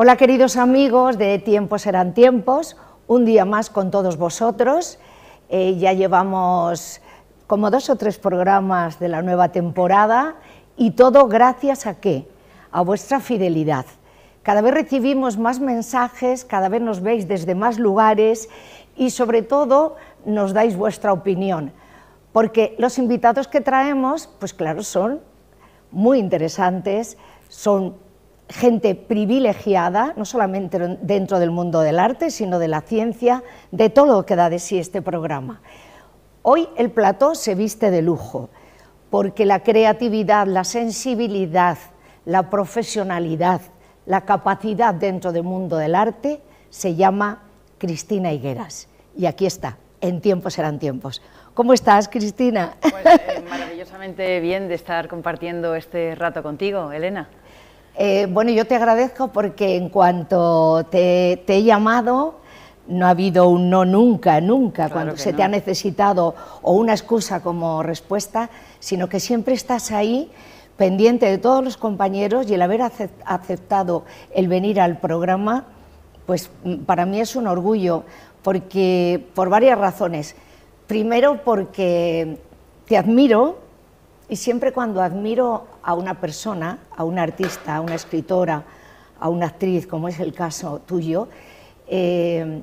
Hola queridos amigos de Tiempos serán tiempos, un día más con todos vosotros. Ya llevamos como 2 o 3 programas de la nueva temporada y todo gracias a ¿qué? A vuestra fidelidad. Cada vez recibimos más mensajes, cada vez nos veis desde más lugares y sobre todo nos dais vuestra opinión, porque los invitados que traemos, pues claro, son muy interesantes, son gente privilegiada, no solamente dentro del mundo del arte, sino de la ciencia, de todo lo que da de sí este programa. Hoy el plató se viste de lujo, porque la creatividad, la sensibilidad, la profesionalidad, la capacidad dentro del mundo del arte se llama Cristina Higueras. Y aquí está, en Tiempos serán tiempos. ¿Cómo estás, Cristina? Pues maravillosamente bien de estar compartiendo este rato contigo, Elena. Bueno, yo te agradezco porque en cuanto te he llamado, no ha habido un no nunca, nunca, claro cuando se no. te ha necesitado o una excusa como respuesta, sino que siempre estás ahí, pendiente de todos los compañeros, y el haber aceptado el venir al programa, pues para mí es un orgullo, porque por varias razones. Primero porque te admiro, y siempre cuando admiro a una persona, a una artista, a una escritora, a una actriz, como es el caso tuyo,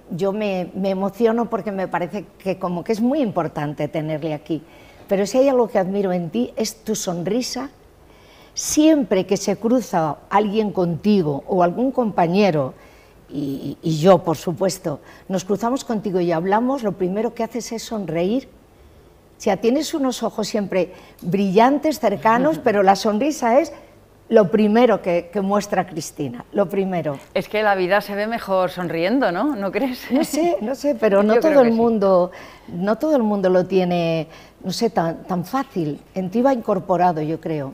yo me emociono porque me parece que como que es muy importante tenerle aquí. Pero si hay algo que admiro en ti es tu sonrisa. Siempre que se cruza alguien contigo o algún compañero, y yo por supuesto, nos cruzamos contigo y hablamos, lo primero que haces es sonreír. O sea, tienes unos ojos siempre brillantes, cercanos, pero la sonrisa es lo primero que muestra Cristina, lo primero. Es que la vida se ve mejor sonriendo, ¿no? ¿No crees? No sé, pero no todo el mundo lo tiene, no sé, tan fácil. En ti va incorporado, yo creo.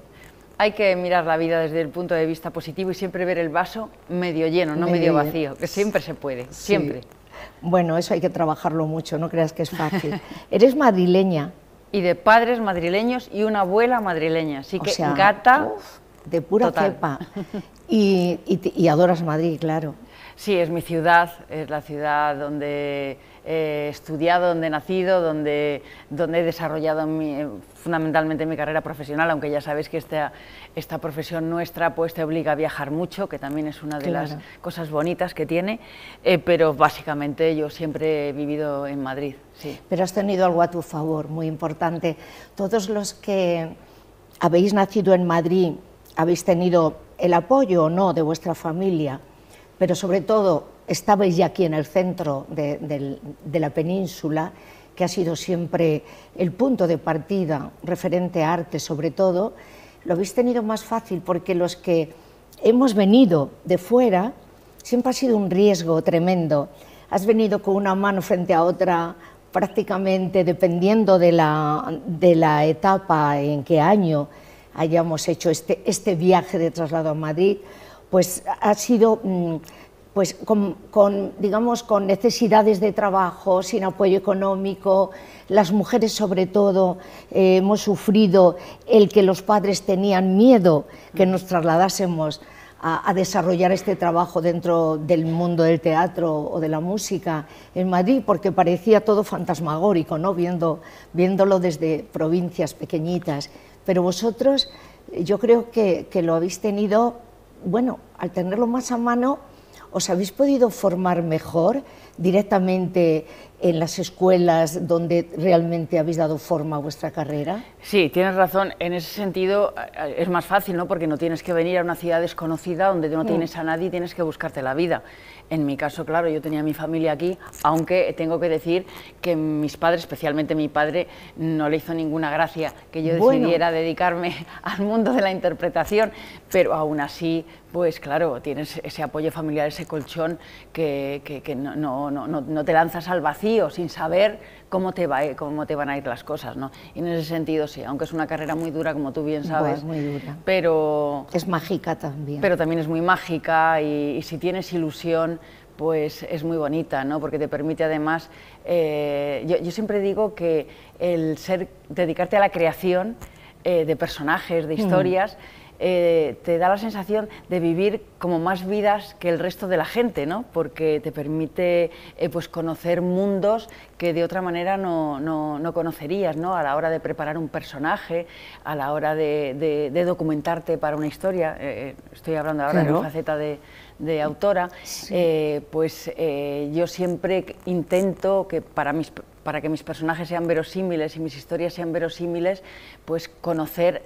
Hay que mirar la vida desde el punto de vista positivo y siempre ver el vaso medio lleno, no medio vacío, que siempre se puede, siempre. Sí. Bueno, eso hay que trabajarlo mucho, no creas que es fácil. Eres madrileña. Y de padres madrileños y una abuela madrileña, así que gata de pura cepa. Y adoras Madrid, claro. Sí, es mi ciudad, es la ciudad donde he estudiado, donde he nacido, donde he desarrollado fundamentalmente mi carrera profesional, aunque ya sabéis que esta profesión nuestra pues te obliga a viajar mucho, que también es una de las cosas bonitas que tiene, pero básicamente yo siempre he vivido en Madrid. Sí. Pero has tenido algo a tu favor, muy importante. Todos los que habéis nacido en Madrid, habéis tenido el apoyo o no de vuestra familia, pero sobre todo estabais ya aquí en el centro de la península, que ha sido siempre el punto de partida referente a arte sobre todo, lo habéis tenido más fácil porque los que hemos venido de fuera siempre ha sido un riesgo tremendo. Has venido con una mano frente a otra prácticamente dependiendo de la etapa en qué año hayamos hecho este viaje de traslado a Madrid, pues ha sido pues digamos, con necesidades de trabajo, sin apoyo económico. Las mujeres sobre todo hemos sufrido el que los padres tenían miedo que nos trasladásemos a desarrollar este trabajo dentro del mundo del teatro o de la música en Madrid, porque parecía todo fantasmagórico, ¿no? Viéndolo desde provincias pequeñitas. Pero vosotros, yo creo que lo habéis tenido, bueno, al tenerlo más a mano, os habéis podido formar mejor directamente en las escuelas donde realmente habéis dado forma a vuestra carrera. Sí, tienes razón, en ese sentido es más fácil, ¿no? Porque no tienes que venir a una ciudad desconocida donde no tienes a nadie y tienes que buscarte la vida. En mi caso, claro, yo tenía mi familia aquí, aunque tengo que decir que mis padres, especialmente mi padre, no le hizo ninguna gracia que yo decidiera dedicarme al mundo de la interpretación, pero aún así, pues claro, tienes ese apoyo familiar, ese colchón que no te lanzas al vacío sin saber cómo te van a ir las cosas, ¿no? Y en ese sentido sí, aunque es una carrera muy dura, como tú bien sabes, muy dura. Pero es mágica también. Pero también es muy mágica y si tienes ilusión, pues es muy bonita, ¿no? Porque te permite además, yo siempre digo que dedicarte a la creación de personajes, de historias, te da la sensación de vivir como más vidas que el resto de la gente, ¿no? Porque te permite pues conocer mundos que de otra manera no conocerías, ¿no? A la hora de preparar un personaje, a la hora de documentarte para una historia, estoy hablando ahora de mi faceta de autora, sí. Yo siempre intento que para que mis personajes sean verosímiles y mis historias sean verosímiles, pues conocer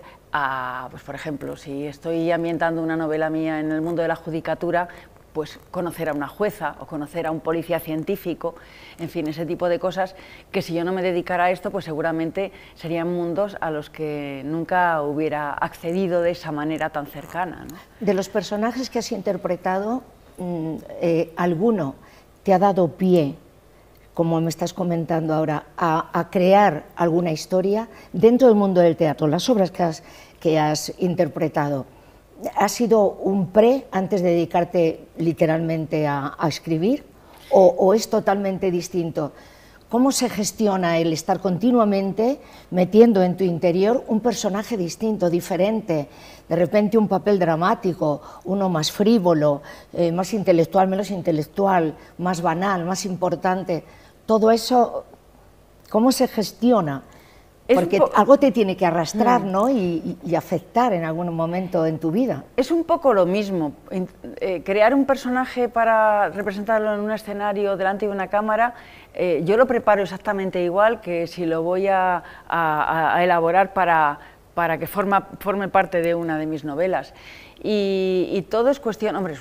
pues por ejemplo, si estoy ambientando una novela mía en el mundo de la judicatura, pues conocer a una jueza o conocer a un policía científico, en fin, ese tipo de cosas que si yo no me dedicara a esto, pues seguramente serían mundos a los que nunca hubiera accedido de esa manera tan cercana, ¿no? De los personajes que has interpretado, ¿alguno te ha dado pie, como me estás comentando ahora, a crear alguna historia dentro del mundo del teatro? Las obras que has interpretado, ¿ha sido un antes de dedicarte literalmente a escribir o es totalmente distinto? ¿Cómo se gestiona el estar continuamente metiendo en tu interior un personaje distinto, diferente, de repente un papel dramático, uno más frívolo, más intelectual, menos intelectual, más banal, más importante? Todo eso, ¿cómo se gestiona? Porque algo te tiene que arrastrar, ¿no? y afectar en algún momento en tu vida. Es un poco lo mismo. Crear un personaje para representarlo en un escenario delante de una cámara, yo lo preparo exactamente igual que si lo voy a elaborar para que forme parte de una de mis novelas. Y todo es cuestión, hombre,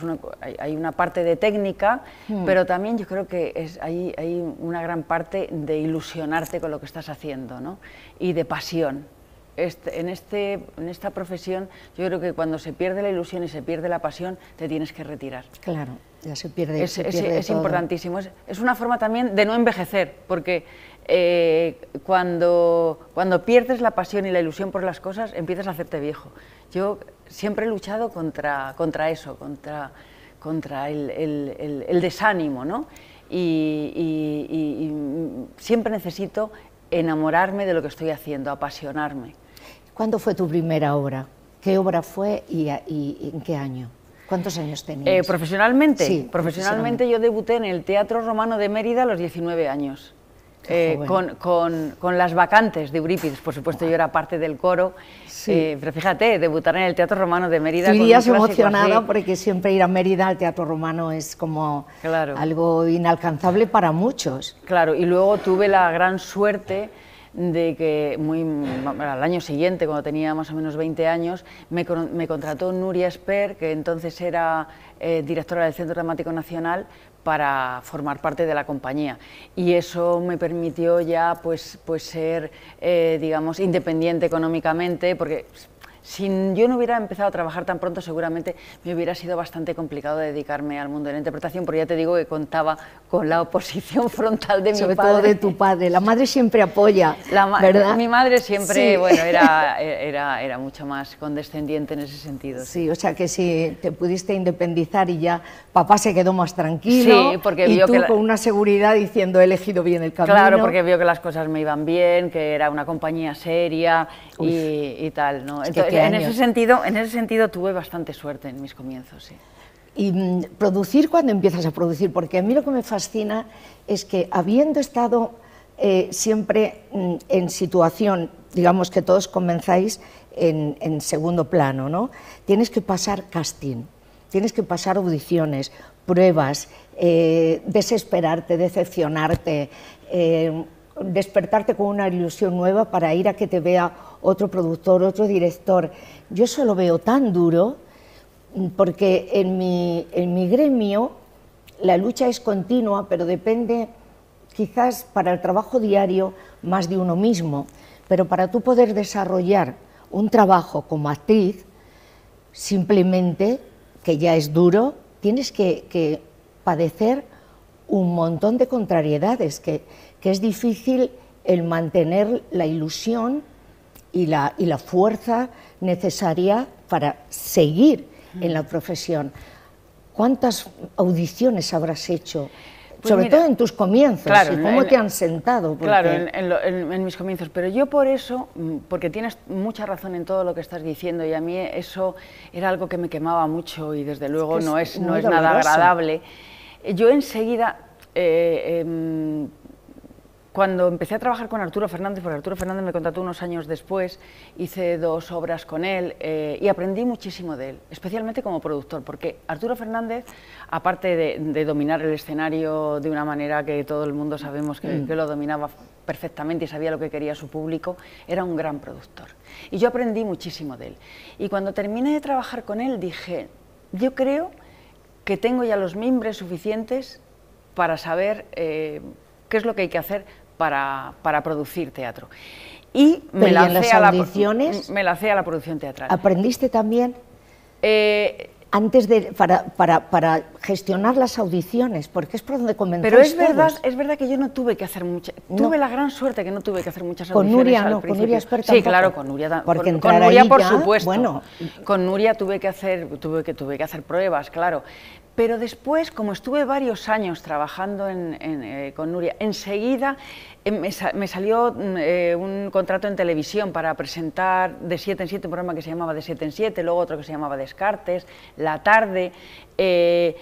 hay una parte de técnica, pero también yo creo que hay una gran parte de ilusionarte con lo que estás haciendo, ¿no? Y de pasión. En esta profesión yo creo que cuando se pierde la ilusión y se pierde la pasión, te tienes que retirar. Claro, ya se pierde. Es importantísimo. Es una forma también de no envejecer, porque cuando pierdes la pasión y la ilusión por las cosas, empiezas a hacerte viejo. Yo siempre he luchado contra eso, contra el desánimo, ¿no? Y siempre necesito enamorarme de lo que estoy haciendo, apasionarme. ¿Cuándo fue tu primera obra? ¿Qué obra fue y en qué año? ¿Cuántos años tenías? ¿Profesionalmente? Sí, profesionalmente yo debuté en el Teatro Romano de Mérida a los 19 años. Con Las Vacantes de Eurípides, por supuesto. Yo era parte del coro, sí. Pero fíjate, debutar en el Teatro Romano de Mérida. Vivías emocionada así, porque siempre ir a Mérida al Teatro Romano es como algo inalcanzable para muchos. Claro, y luego tuve la gran suerte de que al año siguiente, cuando tenía más o menos 20 años, me contrató Nuria Esper, que entonces era directora del Centro Dramático Nacional, para formar parte de la compañía, y eso me permitió ya pues ser digamos independiente económicamente, porque si yo no hubiera empezado a trabajar tan pronto seguramente me hubiera sido bastante complicado dedicarme al mundo de la interpretación, porque ya te digo que contaba con la oposición frontal de mi padre. Sobre todo de tu padre. La madre siempre apoya, ¿verdad? Mi madre siempre, sí. Bueno, era mucho más condescendiente en ese sentido. Sí, o sea que si te pudiste independizar y ya papá se quedó más tranquilo, sí, porque y vio tú con una seguridad diciendo he elegido bien el camino. Claro, porque vio que las cosas me iban bien, que era una compañía seria y tal, ¿no? Entonces, en ese sentido tuve bastante suerte en mis comienzos, sí. Y producir, ¿cuándo empiezas a producir? Porque a mí lo que me fascina es que, habiendo estado siempre en situación, digamos que todos comenzáis en segundo plano, ¿no? Tienes que pasar casting, tienes que pasar audiciones, pruebas, desesperarte, decepcionarte, despertarte con una ilusión nueva para ir a que te vea otro productor, otro director. Yo eso lo veo tan duro, porque en mi gremio la lucha es continua, pero depende quizás para el trabajo diario más de uno mismo, pero para tú poder desarrollar un trabajo como actriz, simplemente, que ya es duro, tienes que padecer un montón de contrariedades, que es difícil el mantener la ilusión y la fuerza necesaria para seguir en la profesión. ¿Cuántas audiciones habrás hecho sobre mira, todo en tus comienzos, claro, y cómo te han sentado. Porque... Claro, en mis comienzos, pero yo por eso, porque tienes mucha razón en todo lo que estás diciendo, y a mí eso era algo que me quemaba mucho y desde luego es no es doloroso. nada agradable. Yo enseguida, cuando empecé a trabajar con Arturo Fernández, porque Arturo Fernández me contrató unos años después, hice 2 obras con él y aprendí muchísimo de él, especialmente como productor, porque Arturo Fernández, aparte de dominar el escenario de una manera que todo el mundo sabemos que lo dominaba perfectamente y sabía lo que quería su público, era un gran productor. Y yo aprendí muchísimo de él. Y cuando terminé de trabajar con él dije, yo creo que tengo ya los mimbres suficientes para saber qué es lo que hay que hacer para producir teatro. Y me lancé a la producción teatral. ¿Aprendiste también antes para gestionar las audiciones? Porque es por donde comenzáis. Pero es verdad que yo no tuve que hacer muchas. Tuve la gran suerte que no tuve que hacer muchas audiciones. Con Nuria al no, principio. con Nuria experta. Sí, claro, con Nuria. Porque con Nuria, por ya, supuesto. Bueno. Con Nuria tuve que hacer pruebas, claro. Pero después, como estuve varios años trabajando con Nuria, enseguida me salió un contrato en televisión para presentar de 7 en 7, un programa que se llamaba De 7 en 7, luego otro que se llamaba Descartes, La Tarde, que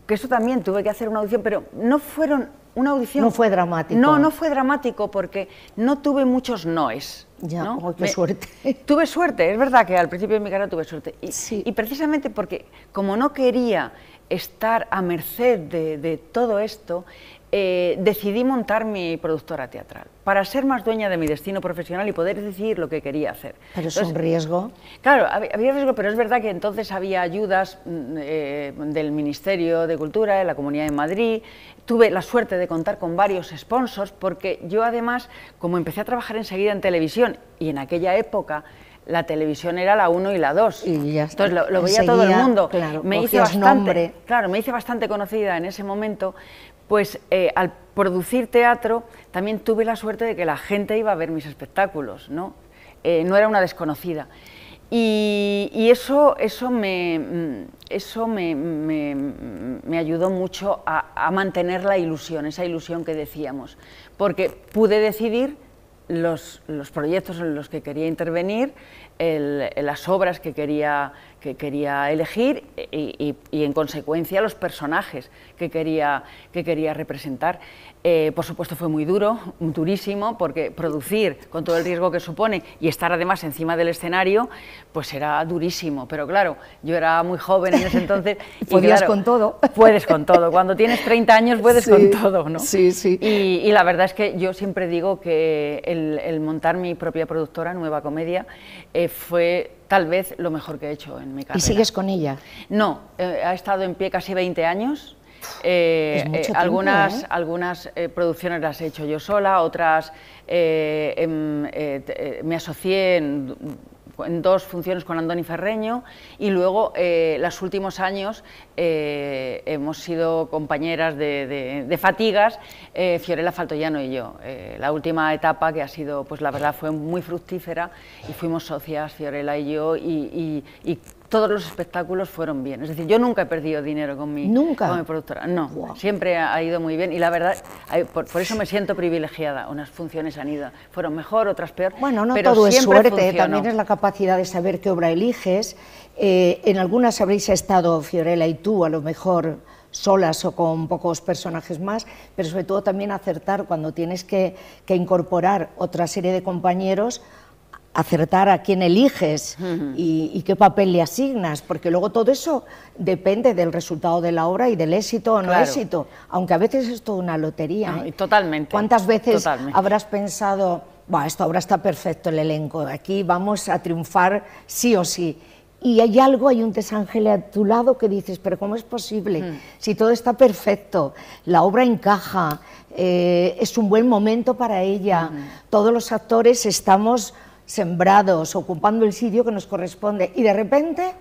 eso también tuve que hacer una audición, pero no fueron una audición... No fue dramático. No fue dramático porque no tuve muchos noes. Ya, ¿no? Oh, qué suerte. Tuve suerte, es verdad que al principio de mi carrera tuve suerte. Sí. Y precisamente porque, como no quería estar a merced de todo esto, decidí montar mi productora teatral para ser más dueña de mi destino profesional y poder decidir lo que quería hacer. Pero es un riesgo. Claro, había riesgo, pero es verdad que entonces había ayudas del Ministerio de Cultura, de la Comunidad de Madrid. Tuve la suerte de contar con varios sponsors, porque yo además, como empecé a trabajar enseguida en televisión, y en aquella época la televisión era la 1 y la 2, y ya está. Entonces lo veía todo el mundo. Claro, me hice bastante conocida en ese momento. Pues al producir teatro también tuve la suerte de que la gente iba a ver mis espectáculos, ¿no? No era una desconocida. Y eso me ayudó mucho a mantener la ilusión, esa ilusión que decíamos, porque pude decidir los proyectos en los que quería intervenir, las obras que quería elegir y en consecuencia los personajes que quería representar. Por supuesto fue muy duro, durísimo, porque producir con todo el riesgo que supone y estar además encima del escenario, pues era durísimo. Pero claro, yo era muy joven en ese entonces. Podías claro, con todo. Puedes con todo. Cuando tienes 30 años puedes con todo, ¿no? Sí, sí. Y la verdad es que yo siempre digo que el montar mi propia productora, Nueva Comedia, fue tal vez lo mejor que he hecho en mi carrera. ¿Y sigues con ella? No, ha estado en pie casi 20 años. Algunas producciones las he hecho yo sola, otras me asocié en 2 funciones con Andoni Ferreño y luego los últimos años hemos sido compañeras de fatigas, Fiorella Faltoiano y yo. La última etapa que ha sido, pues la verdad fue muy fructífera y fuimos socias, Fiorella y yo, y todos los espectáculos fueron bien. Es decir, yo nunca he perdido dinero con mi productora. No, wow. Siempre ha ido muy bien y la verdad, por eso me siento privilegiada. Unas funciones fueron mejor, otras peor. Bueno, no pero todo es suerte, funcionó. También es la capacidad de saber qué obra eliges. En algunas habréis estado, Fiorella y tú, a lo mejor solas o con pocos personajes más, pero sobre todo también acertar cuando tienes que incorporar otra serie de compañeros, acertar a quién eliges y qué papel le asignas, porque luego todo eso depende del resultado de la obra y del éxito o no éxito, aunque a veces es toda una lotería. Totalmente. ¿Cuántas veces habrás pensado, esta obra está perfecto, el elenco, aquí vamos a triunfar sí o sí? Y hay un desángel a tu lado que dices, pero ¿cómo es posible? Si todo está perfecto, la obra encaja, es un buen momento para ella, todos los actores estamos sembrados, ocupando el sitio que nos corresponde, y de repente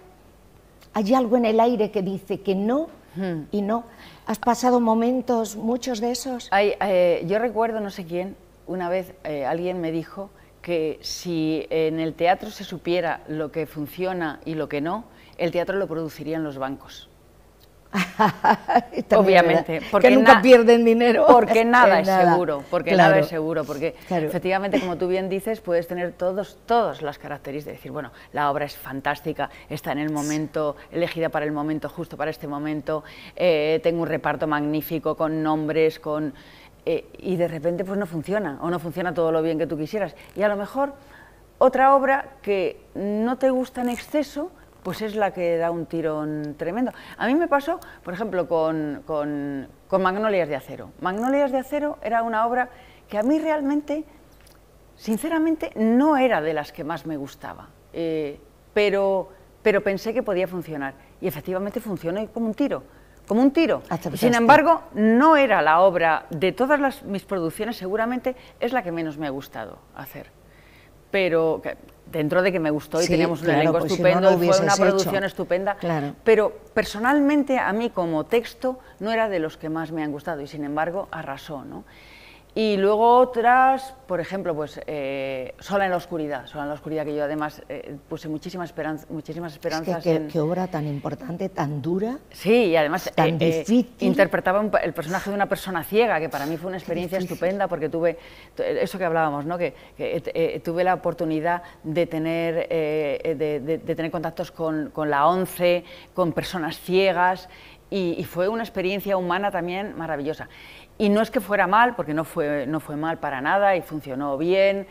hay algo en el aire que dice que no, y no. ¿Has pasado momentos, muchos de esos? Yo recuerdo, no sé quién, una vez alguien me dijo que si en el teatro se supiera lo que funciona y lo que no, el teatro lo producirían los bancos. Obviamente. Porque nunca pierden dinero. Porque nada es seguro, nada es seguro, porque claro, efectivamente, como tú bien dices, puedes tener todas las características de decir, bueno, la obra es fantástica, está en el momento, elegida para el momento, justo para este momento, tengo un reparto magnífico, con nombres, y de repente pues no funciona, o no funciona todo lo bien que tú quisieras. Y a lo mejor otra obra que no te gusta en exceso, pues es la que da un tirón tremendo. A mí me pasó, por ejemplo, con Magnolias de acero. Magnolias de acero era una obra que a mí realmente, sinceramente, no era de las que más me gustaba, pero pensé que podía funcionar, y efectivamente funcionó como un tiro. Como un tiro. Y sin embargo, no era la obra, de todas mis producciones, seguramente es la que menos me ha gustado hacer. Pero dentro de que me gustó y teníamos un elenco estupendo, y fue una producción estupenda, pero personalmente a mí como texto no era de los que más me han gustado, y sin embargo arrasó, ¿no? Y luego otras, por ejemplo, pues Sola en la oscuridad, que yo además puse muchísimas esperanzas en... Qué obra tan importante, tan dura. Sí, y además tan difícil. Interpretaba el personaje de una persona ciega, que para mí fue una experiencia estupenda, porque tuve, eso que hablábamos, ¿no? que tuve la oportunidad de tener, de tener contactos con la ONCE, con personas ciegas, y fue una experiencia humana también maravillosa. Y no es que fuera mal, porque no fue mal para nada y funcionó bien,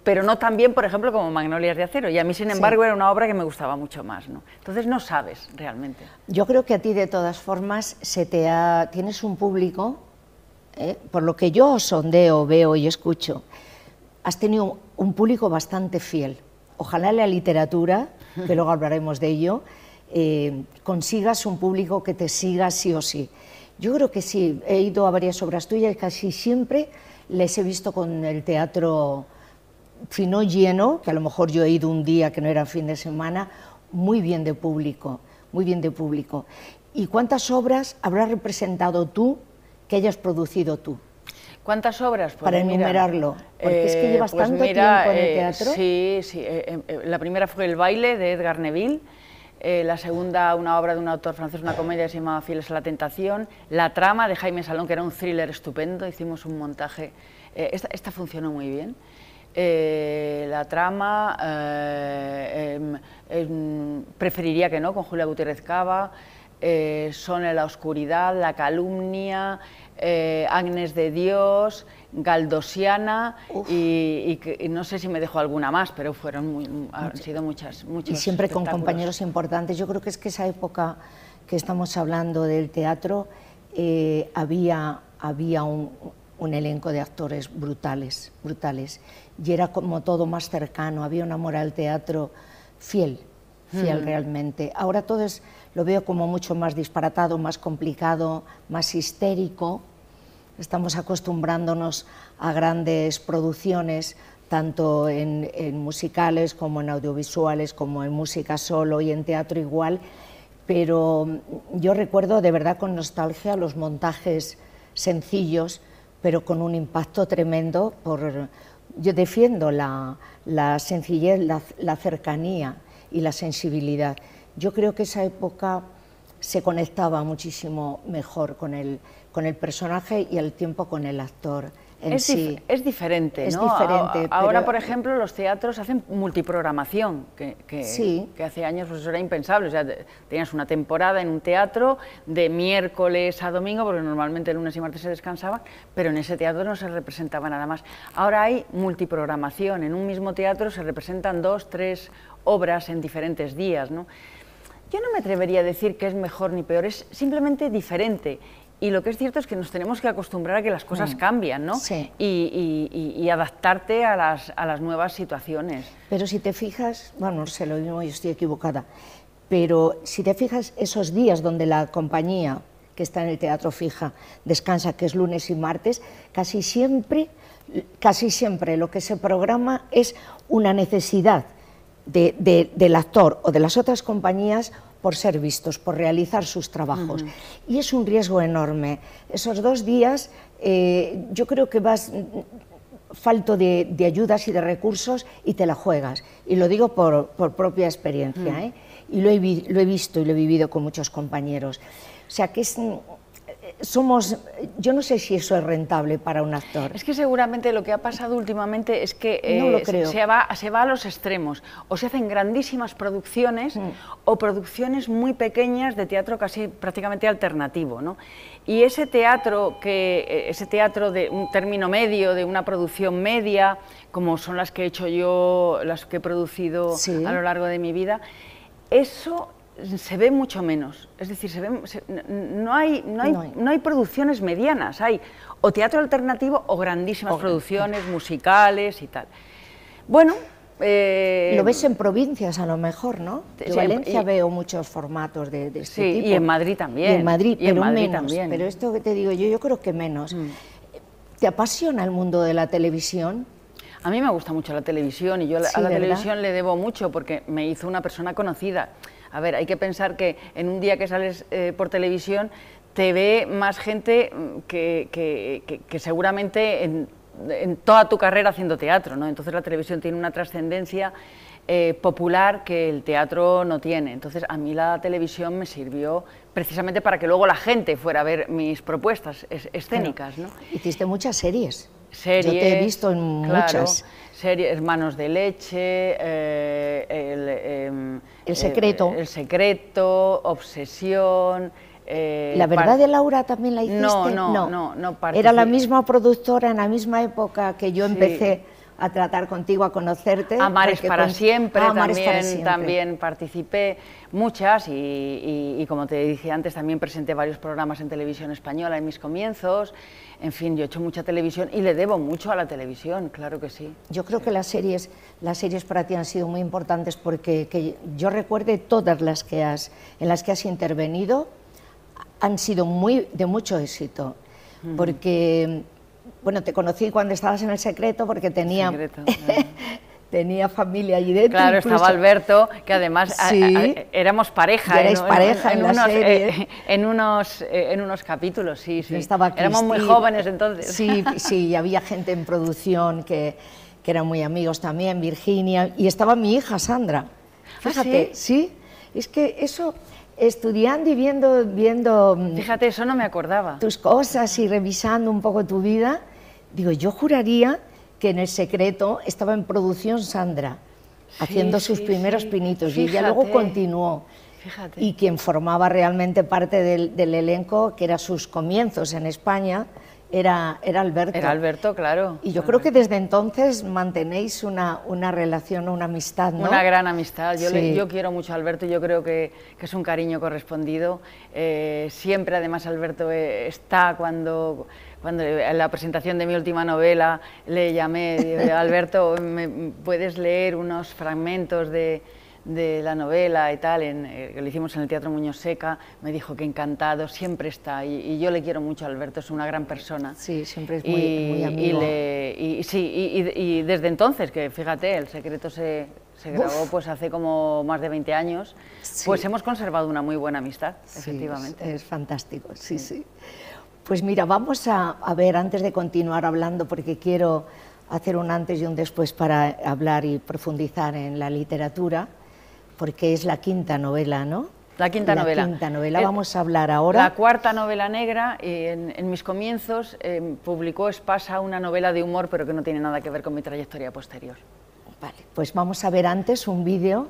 pero no tan bien, por ejemplo, como Magnolias de acero. Y a mí, sin embargo, era una obra que me gustaba mucho más, ¿no? Entonces no sabes realmente. Yo creo que a ti, de todas formas, tienes un público, por lo que yo sondeo, veo y escucho, has tenido un público bastante fiel. Ojalá la literatura, que luego hablaremos de ello, consigas un público que te siga sí o sí. Yo creo que sí, he ido a varias obras tuyas y casi siempre les he visto con el teatro, si no lleno, que a lo mejor yo he ido un día que no era fin de semana, muy bien de público, muy bien de público. ¿Y cuántas obras habrás representado tú, que hayas producido tú? ¿Cuántas obras? Pues para enumerarlo, porque es que llevas tanto tiempo en el teatro. Sí, la primera fue El baile, de Edgar Neville. La segunda, una obra de un autor francés, una comedia que se llamaba Fieles a la tentación. La trama, de Jaime Salón, que era un thriller estupendo, hicimos un montaje, esta funcionó muy bien. La trama, Preferiría que no, con Julia Gutiérrez Cava, Son en la oscuridad, La calumnia, Agnes de Dios, Galdosiana, y no sé si me dejo alguna más, pero han sido muchos. Y siempre con compañeros importantes. Yo creo que es que esa época que estamos hablando del teatro, había un elenco de actores brutales, y era como todo más cercano, había un amor al teatro fiel realmente. Ahora todo lo veo como mucho más disparatado, más complicado, más histérico. Estamos acostumbrándonos a grandes producciones, tanto en musicales como en audiovisuales, como en música solo y en teatro igual, pero yo recuerdo de verdad con nostalgia los montajes sencillos, pero con un impacto tremendo. Yo defiendo la sencillez, la cercanía y la sensibilidad. Yo creo que esa época se conectaba muchísimo mejor con el personaje y al tiempo con el actor en sí. Es diferente, ¿no? Es diferente. Ahora, por ejemplo, los teatros hacen multiprogramación, sí, que hace años pues, eso era impensable. O sea, tenías una temporada en un teatro de miércoles a domingo, porque normalmente el lunes y martes se descansaban, pero en ese teatro no se representaba nada más. Ahora hay multiprogramación, en un mismo teatro se representan 2, 3 obras en diferentes días, ¿no? Yo no me atrevería a decir que es mejor ni peor, es simplemente diferente. Y lo que es cierto es que nos tenemos que acostumbrar a que las cosas cambian, ¿no? Sí. Y adaptarte a las nuevas situaciones. Pero si te fijas, bueno, no sé, lo mismo, yo estoy equivocada, pero si te fijas esos días donde la compañía que está en el teatro fija descansa, que es lunes y martes, casi siempre lo que se programa es una necesidad del actor o de las otras compañías por ser vistos, por realizar sus trabajos. Y es un riesgo enorme. Esos 2 días yo creo que vas falto de ayudas y de recursos y te la juegas. Y lo digo por propia experiencia, y lo he visto y lo he vivido con muchos compañeros. sea, que somos, yo no sé si eso es rentable para un actor. Es que seguramente lo que ha pasado últimamente es que no lo creo. se va a los extremos, o se hacen grandísimas producciones o producciones muy pequeñas de teatro casi prácticamente alternativo, ¿no? Y ese teatro de un término medio, de una producción media, como son las que he hecho yo, las que he producido a lo largo de mi vida, eso se ve mucho menos, es decir, no hay producciones medianas, hay o teatro alternativo o grandísimas producciones musicales y tal. Bueno, lo ves en provincias a lo mejor, ¿no? En Valencia veo muchos formatos de este tipo. Y en Madrid también. Y en Madrid, pero menos. También. Pero esto que te digo yo creo que menos. ¿Te apasiona el mundo de la televisión? A mí me gusta mucho la televisión y yo a la televisión le debo mucho porque me hizo una persona conocida. A ver, hay que pensar que en un día que sales por televisión te ve más gente que seguramente en toda tu carrera haciendo teatro, ¿no? Entonces la televisión tiene una trascendencia popular que el teatro no tiene. Entonces a mí la televisión me sirvió precisamente para que luego la gente fuera a ver mis propuestas escénicas, ¿no? Hiciste muchas series. Series, yo te he visto en muchas. Series, Hermanos de Leche, El Secreto. El Secreto, Obsesión. ¿La verdad de Laura también la hiciste? No participé. Era la misma productora en la misma época que yo empecé a tratar contigo, a conocerte. Amares para siempre, también participé, muchas, y como te dije antes, también presenté varios programas en televisión española en mis comienzos. En fin, yo he hecho mucha televisión y le debo mucho a la televisión, claro que sí. Yo creo que las series para ti han sido muy importantes porque que yo recuerde todas en las que has intervenido han sido de mucho éxito, porque, bueno, te conocí cuando estabas en El Secreto porque tenía familia allí dentro. Claro, incluso estaba Alberto, que además éramos pareja. Erais pareja en la serie. En unos capítulos, sí. Éramos muy jóvenes entonces. Sí, y había gente en producción que eran muy amigos también, Virginia, y estaba mi hija Sandra. Fíjate, sí, es que eso, estudiando y viendo... Fíjate, eso no me acordaba. Tus cosas y revisando un poco tu vida, digo, yo juraría que en El Secreto estaba en producción Sandra, haciendo sus primeros pinitos, y ella luego continuó. Fíjate. Y quien formaba realmente parte del elenco, que era sus comienzos en España, era Alberto. Era Alberto, claro. Y yo creo que desde entonces mantenéis una relación, una amistad, ¿no? Una gran amistad. Yo quiero mucho a Alberto, yo creo que es un cariño correspondido. Siempre, además, Alberto está cuando en la presentación de mi última novela le llamé, Alberto, ¿me puedes leer unos fragmentos de la novela y tal? Que lo hicimos en el Teatro Muñoz Seca. Me dijo que encantado, siempre está, y yo le quiero mucho a Alberto, es una gran persona. Sí, siempre es muy amigo. Y desde entonces, que fíjate, El Secreto se grabó pues hace como más de 20 años, pues hemos conservado una muy buena amistad, efectivamente. Es fantástico, sí. Pues mira, vamos a ver, antes de continuar hablando, porque quiero hacer un antes y un después para hablar y profundizar en la literatura, porque es la quinta novela, ¿no? La quinta novela. La quinta novela, vamos a hablar ahora. La cuarta novela negra, en mis comienzos, publicó Espasa, una novela de humor, pero que no tiene nada que ver con mi trayectoria posterior. Vale, pues vamos a ver antes un vídeo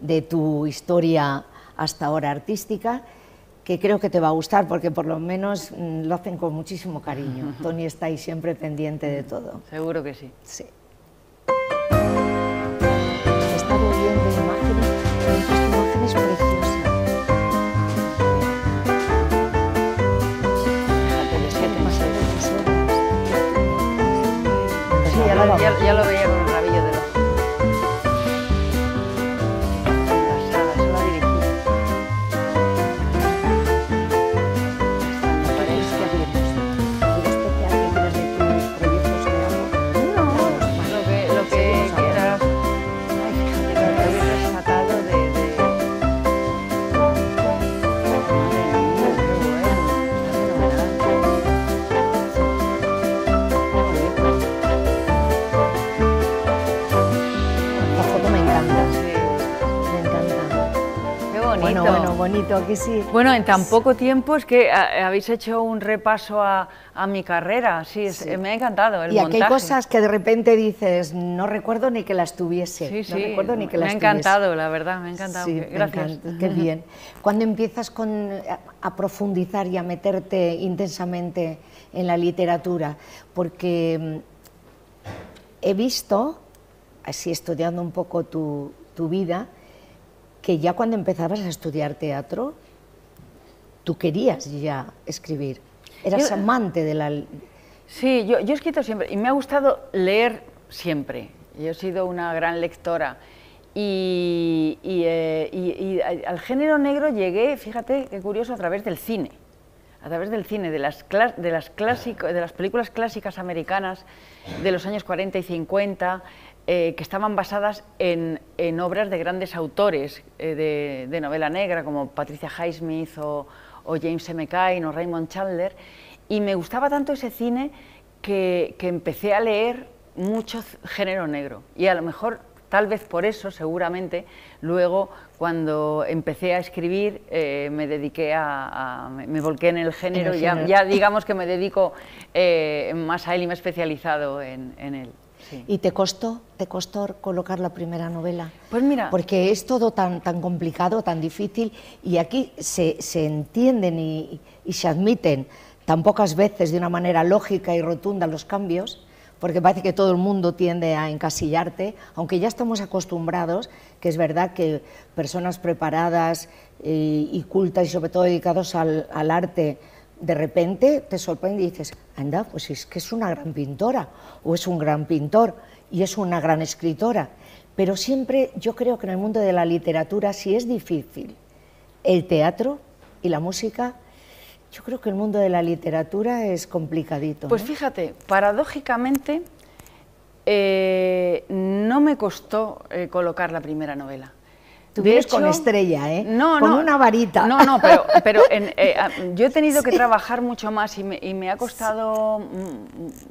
de tu historia hasta ahora artística, que creo que te va a gustar, porque por lo menos lo hacen con muchísimo cariño. Tony está ahí siempre pendiente de todo. Seguro que sí. Sí. He estado viendo imágenes, imágenes preciosas. Fíjate, de 7 más 7. Sí, ya lo veía con el rabillo del ojo. bonito, ¿a que sí? Bueno, en tan poco tiempo es que habéis hecho un repaso a mi carrera, sí, me ha encantado el montaje. Y aquí hay cosas que de repente dices, no recuerdo ni que las tuviese. Sí, sí, no recuerdo ni que las me ha encantado, la verdad, me ha encantado. Sí, gracias. Qué bien. ¿Cuándo empiezas a profundizar y a meterte intensamente en la literatura? Porque he visto, así estudiando un poco tu vida, que ya cuando empezabas a estudiar teatro, tú querías ya escribir. Eras amante de la... Sí, yo he escrito siempre y me ha gustado leer siempre. Yo he sido una gran lectora y al género negro llegué, fíjate qué curioso, a través del cine. A través del cine, de las películas clásicas americanas de los años 40 y 50, que estaban basadas en obras de grandes autores de novela negra, como Patricia Highsmith o James M. Cain o Raymond Chandler, y me gustaba tanto ese cine que empecé a leer mucho género negro, y a lo mejor, tal vez por eso, seguramente, luego cuando empecé a escribir me dediqué me volqué en el género, ya digamos que me dedico más a él y me he especializado en él. Sí. ¿Y te costó colocar la primera novela? Pues mira... Porque es todo tan complicado, tan difícil, y aquí se entienden y se admiten tan pocas veces de una manera lógica y rotunda los cambios, porque parece que todo el mundo tiende a encasillarte, aunque ya estamos acostumbrados, que es verdad que personas preparadas y cultas y sobre todo dedicados al arte, de repente te sorprende y dices, anda, pues es que es una gran pintora, o es un gran pintor, y es una gran escritora. Pero siempre yo creo que en el mundo de la literatura, si es difícil el teatro y la música, yo creo que el mundo de la literatura es complicadito. Pues fíjate, paradójicamente, no me costó colocar la primera novela. Tú vienes con estrella, ¿eh? No, con una varita. No, pero yo he tenido que trabajar mucho más y me ha costado,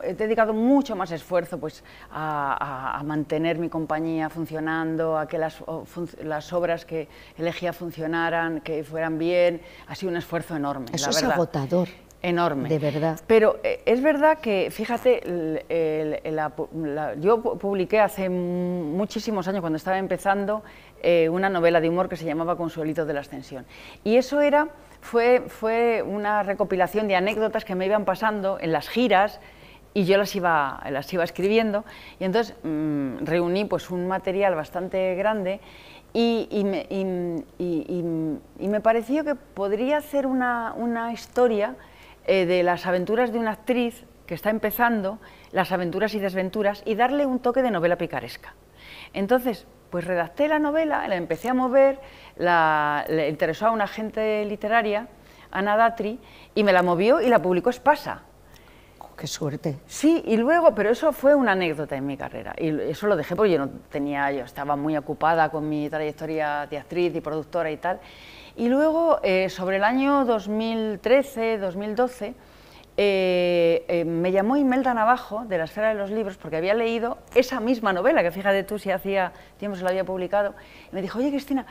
he dedicado mucho más esfuerzo pues, a mantener mi compañía funcionando, a que las obras que elegía funcionaran, que fueran bien. Ha sido un esfuerzo enorme, Eso la es verdad. Agotador. Enorme. De verdad. Pero es verdad que, fíjate, yo publiqué hace muchísimos años, cuando estaba empezando, una novela de humor que se llamaba Consuelito de la Ascensión. Y eso fue una recopilación de anécdotas que me iban pasando en las giras y yo las iba escribiendo. Y entonces reuní pues, un material bastante grande y me pareció que podría hacer una historia de las aventuras de una actriz que está empezando, las aventuras y desventuras, y darle un toque de novela picaresca. Entonces, pues redacté la novela, la empecé a mover, le interesó a una agente literaria, Ana Datri, y me la movió y la publicó Espasa. Oh, ¡qué suerte! Sí, y luego, pero eso fue una anécdota en mi carrera, y eso lo dejé porque yo estaba muy ocupada con mi trayectoria de actriz y productora y tal. Y luego, sobre el año 2013, 2012, me llamó Imelda Navajo, de la Esfera de los Libros, porque había leído esa misma novela, que fíjate tú si hacía tiempo se la había publicado, y me dijo, oye Cristina,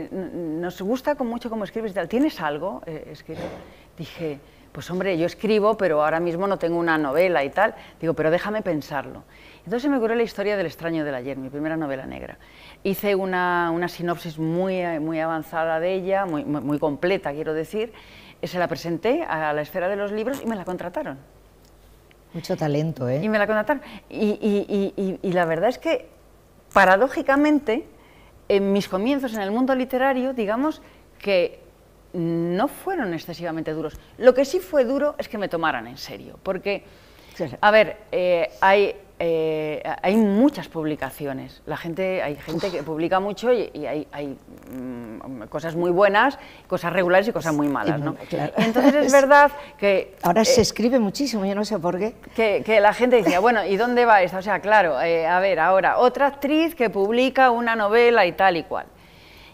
nos gusta mucho cómo escribes y tal, ¿tienes algo escrito? Dije, pues hombre, yo escribo, pero ahora mismo no tengo una novela y tal, digo, pero déjame pensarlo. Entonces me ocurrió la historia del extraño del ayer, mi primera novela negra. Hice una sinopsis muy avanzada de ella, muy completa, quiero decir, se la presenté a la Esfera de los Libros y me la contrataron. Mucho talento, ¿eh? Y me la contrataron. Y la verdad es que, paradójicamente, en mis comienzos en el mundo literario, digamos que no fueron excesivamente duros. Lo que sí fue duro es que me tomaran en serio, porque, a ver, hay muchas publicaciones, hay gente que publica mucho y hay cosas muy buenas, cosas regulares y cosas muy malas, ¿no? Claro. Entonces es verdad que... Ahora se escribe muchísimo, yo no sé por qué. Que la gente decía, bueno, ¿y dónde va esto? O sea, claro, a ver, ahora, otra actriz que publica una novela y tal y cual.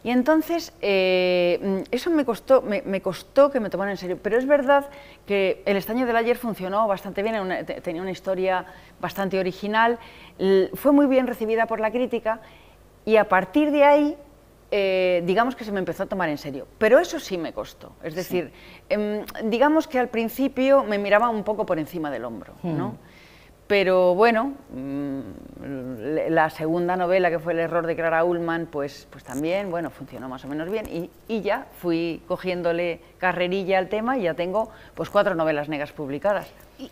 Y entonces, eso me costó que me tomaran en serio, pero es verdad que El extraño del ayer funcionó bastante bien, tenía una historia bastante original, fue muy bien recibida por la crítica y a partir de ahí digamos que se me empezó a tomar en serio, pero eso sí me costó, es decir, digamos que al principio me miraba un poco por encima del hombro, ¿no? Pero bueno, la segunda novela, que fue El error de Clara Ullman, pues también, bueno, funcionó más o menos bien y ya fui cogiéndole carrerilla al tema y ya tengo pues 4 novelas negras publicadas.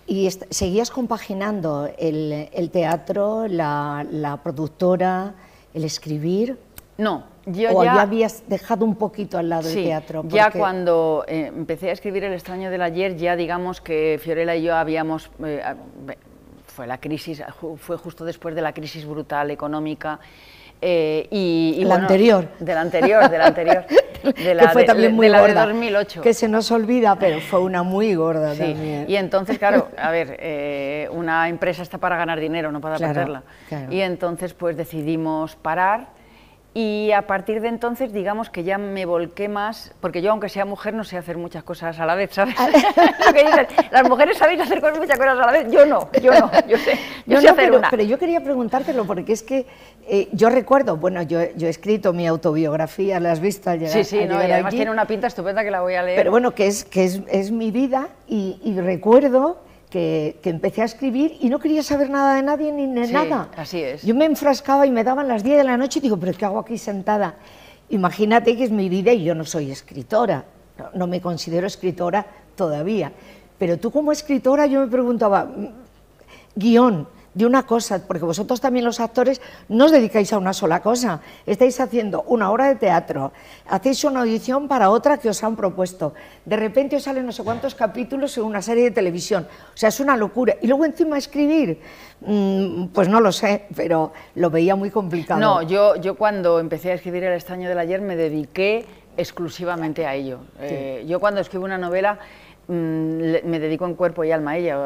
¿Y seguías compaginando el teatro, la productora, el escribir? No, yo ¿O ya habías dejado un poquito al lado el teatro? Porque ya cuando empecé a escribir El extraño del ayer, ya digamos que Fiorella y yo habíamos... fue la crisis, fue justo después de la crisis brutal económica y la bueno, anterior. De la anterior. Que fue también muy gorda. De 2008. Que se nos olvida, pero fue una muy gorda sí. también. Y entonces, claro, a ver, una empresa está para ganar dinero, no para perderla. Claro. Y entonces pues decidimos parar. Y a partir de entonces, digamos que ya me volqué más, porque yo, aunque sea mujer, no sé hacer muchas cosas a la vez, ¿sabes? Lo que dicen, las mujeres sabéis hacer muchas cosas a la vez, yo no, yo sé hacer una. Pero yo quería preguntártelo, porque es que yo recuerdo, bueno, yo he escrito mi autobiografía, ¿la has visto al llegar? Sí, no, y además tiene una pinta estupenda que la voy a leer. Pero bueno, que es mi vida, y recuerdo que empecé a escribir y no quería saber nada de nadie ni de nada. Así es. Yo me enfrascaba y me daban las 10 de la noche y digo, ¿pero qué hago aquí sentada? Imagínate que es mi vida y yo no soy escritora, no me considero escritora todavía. Pero tú como escritora yo me preguntaba, guión de una cosa, porque vosotros también los actores no os dedicáis a una sola cosa, estáis haciendo una obra de teatro, hacéis una audición para otra que os han propuesto, de repente os salen no sé cuántos capítulos en una serie de televisión, o sea, es una locura, y luego encima escribir, pues no lo sé, pero lo veía muy complicado. No, yo cuando empecé a escribir El extraño del ayer me dediqué exclusivamente a ello. Sí. Yo cuando escribo una novela me dedico en cuerpo y alma a ella,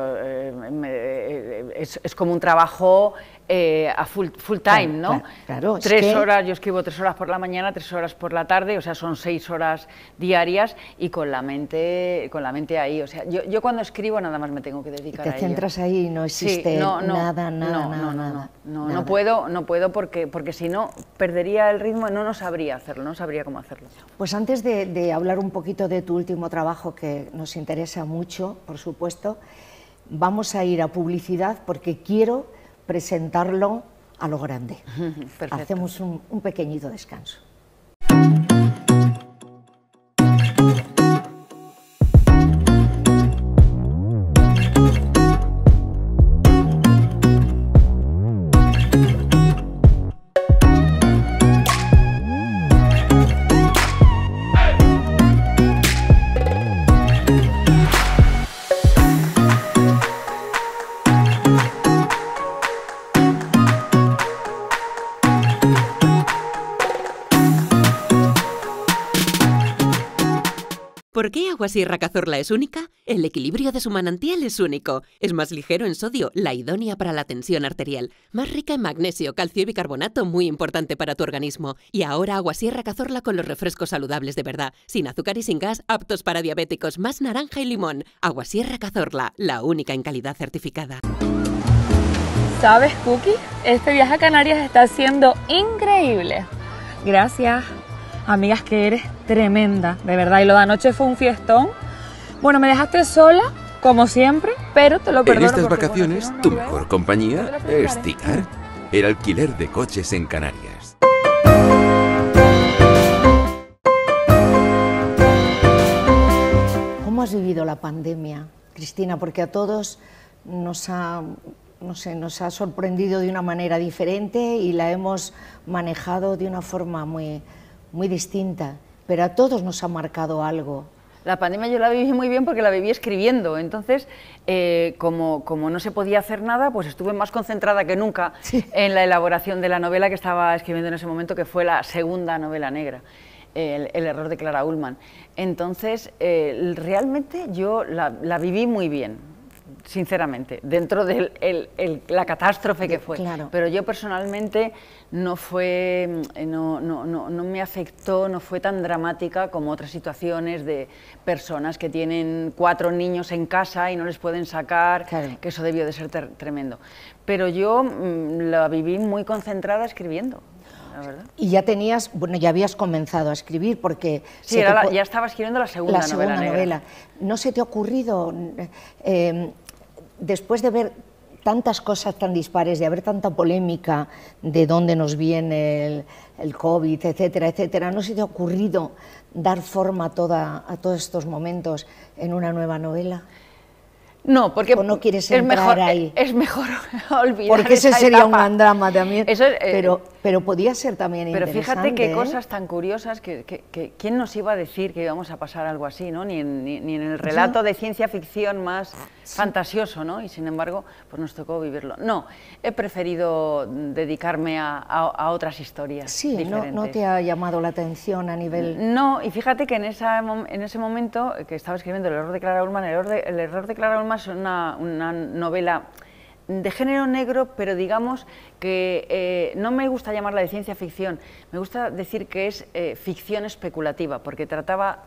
es como un trabajo a full time, ¿no? Claro, 3 horas, yo escribo 3 horas por la mañana, 3 horas por la tarde, o sea, son 6 horas diarias y con la mente ahí, o sea, yo cuando escribo nada más me tengo que dedicar a ello. Te centras ahí, no existe nada. No puedo porque si no perdería el ritmo y no sabría hacerlo, no sabría cómo hacerlo. Pues antes de hablar un poquito de tu último trabajo, que nos interesa mucho, por supuesto, vamos a ir a publicidad porque quiero presentarlo a lo grande. Perfecto. Hacemos un pequeñito descanso. ¿Por qué Agua Sierra Cazorla es única? El equilibrio de su manantial es único. Es más ligero en sodio, la idónea para la tensión arterial. Más rica en magnesio, calcio y bicarbonato, muy importante para tu organismo. Y ahora Agua Sierra Cazorla con los refrescos saludables de verdad. Sin azúcar y sin gas, aptos para diabéticos, más naranja y limón. Agua Sierra Cazorla, la única en calidad certificada. ¿Sabes, Cookie? Este viaje a Canarias está siendo increíble. Gracias. Amigas, que eres tremenda, de verdad, y lo de anoche fue un fiestón. Bueno, me dejaste sola, como siempre, pero te lo perdono. En estas vacaciones, tu mejor compañía es Ticar, el alquiler de coches en Canarias. ¿Cómo has vivido la pandemia, Cristina? Porque a todos nos ha sorprendido de una manera diferente y la hemos manejado de una forma muy distinta, pero a todos nos ha marcado algo. La pandemia yo la viví muy bien porque la viví escribiendo, entonces como no se podía hacer nada, pues estuve más concentrada que nunca en la elaboración de la novela que estaba escribiendo en ese momento, que fue la segunda novela negra, El error de Clara Ullman. Entonces realmente yo la viví muy bien, sinceramente, dentro de la catástrofe que fue. Claro. Pero yo personalmente no me afectó, no fue tan dramática como otras situaciones de personas que tienen 4 niños en casa y no les pueden sacar, claro, que eso debió de ser tremendo. Pero yo la viví muy concentrada escribiendo. la verdad. Y ya tenías, bueno, ya habías comenzado a escribir porque... Sí, ya estaba escribiendo la segunda novela. ¿No se te ha ocurrido, después de ver tantas cosas tan dispares, de haber tanta polémica de dónde nos viene el COVID, etcétera, etcétera, ¿no se te ha ocurrido dar forma a todos estos momentos en una nueva novela? No, porque ¿O no quieres entrar ahí? Es mejor olvidar. Porque ese sería etapa. un gran drama también. Eso pero podía ser también pero interesante. Pero fíjate qué cosas tan curiosas que quién nos iba a decir que íbamos a pasar algo así, ¿no? Ni en el relato de ciencia ficción más fantasioso, ¿no? Y sin embargo, pues nos tocó vivirlo. No, he preferido dedicarme a otras historias. Sí, diferentes. ¿No te ha llamado la atención a nivel...? No, y fíjate que en ese momento que estaba escribiendo El error de Clara Ullman, El error de Clara Ullman es una novela de género negro, pero digamos que no me gusta llamarla de ciencia ficción, me gusta decir que es ficción especulativa, porque trata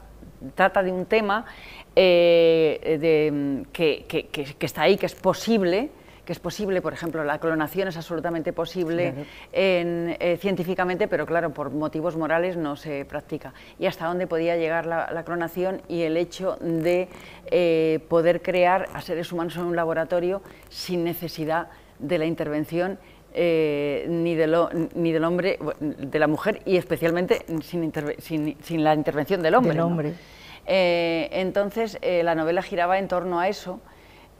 de un tema que está ahí, que es posible, por ejemplo, la clonación es absolutamente posible, claro, científicamente, pero claro, por motivos morales no se practica. Y hasta dónde podía llegar la clonación y el hecho de poder crear a seres humanos en un laboratorio sin necesidad de la intervención ni del hombre, de la mujer, y especialmente sin la intervención del hombre. ¿no? Entonces, la novela giraba en torno a eso,